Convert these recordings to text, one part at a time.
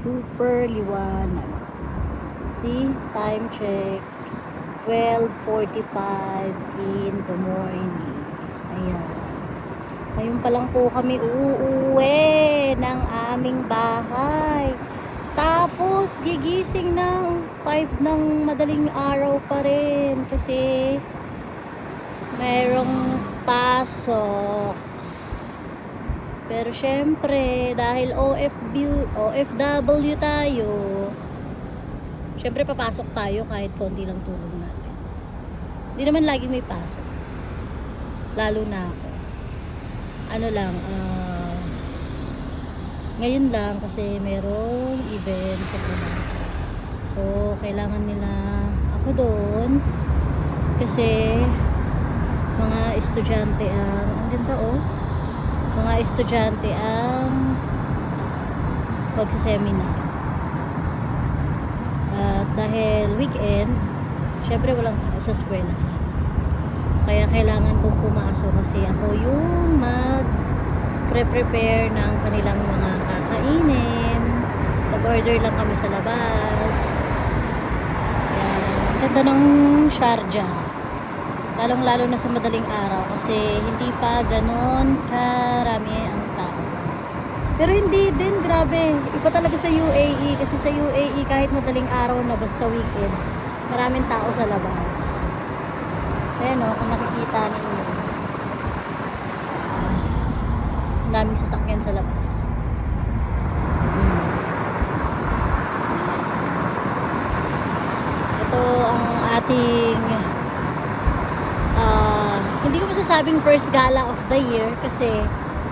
Super liwanag. See, time check. 12:45 in the morning. Ayan. Ngayon pa lang po kami uuwi ng aming bahay. Tapos gigising ng 5 ng madaling araw pa rin kasi merong pasok. Pero syempre, dahil OFW tayo, syempre papasok tayo kahit konti lang tulong natin. Hindi naman lagi may pasok. Lalo na ako. Ano lang, ngayon lang kasi merong event sa Bulacan. So, kailangan nila ako doon kasi mga estudyante ang ganda mga estudyante ang magsaseminar. At dahil weekend, syempre walang tao sa eskwela. Kaya kailangan kong pumasok kasi ako yung mag-prepare ng kanilang mga kakainin. Mag-order lang kami sa labas. Ayan. Ganda ng Sharjah. Lalong-lalo na sa madaling araw kasi hindi pa ganon karami ang tao. Pero hindi din, grabe. Iba talaga sa UAE kasi sa UAE kahit madaling araw na basta weekend, maraming tao sa labas. Ayan kung nakikita ninyo. Ang daming sasakyan sa labas. Ito ang ating hindi ko masasabing first gala of the year kasi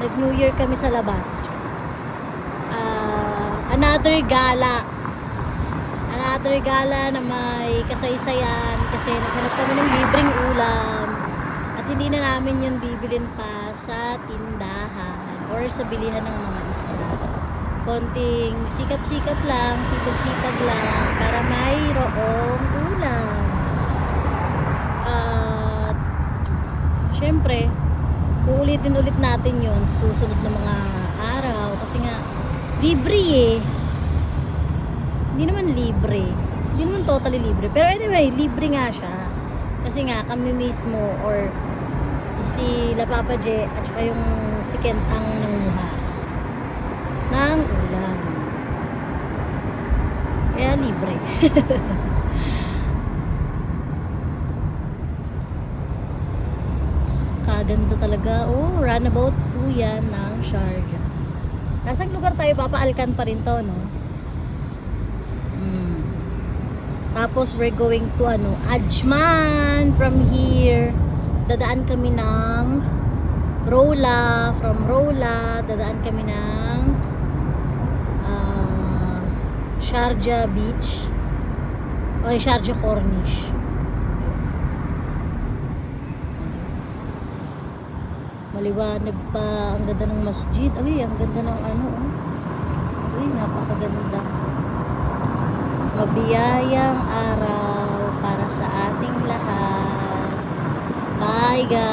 nag New Year kami sa labas. Another gala na may kasaysayan kasi naghanap kami ng libreng ulam at hindi na namin yun bibilin pa sa tindahan or sa bilihan ng mga isda. Konting sikap-sikap lang, sipag-sipag lang para mayroong ulam. Syempre, uulitin ulit natin yun sa susunod na mga araw kasi nga libre hindi naman libre, hindi naman totally libre, pero anyway, libre nga siya kasi nga kami mismo or si La Papa J at saka yung si Kent ang nanguha ng ulam, kaya libre. Kaganda talaga. Runabout po yan ng Sharjah. Nasang lugar tayo? Papaalkan pa rin to, no? Tapos we're going to Ajman from here. Dadaan kami ng Rola. From Rola dadaan kami ng Sharjah Beach o Sharjah Corniche. Maliwanag pa, ang ganda ng masjid. Ay, ang ganda ng Ay, napakaganda. Mabiyayang araw para sa ating lahat. Bye guys.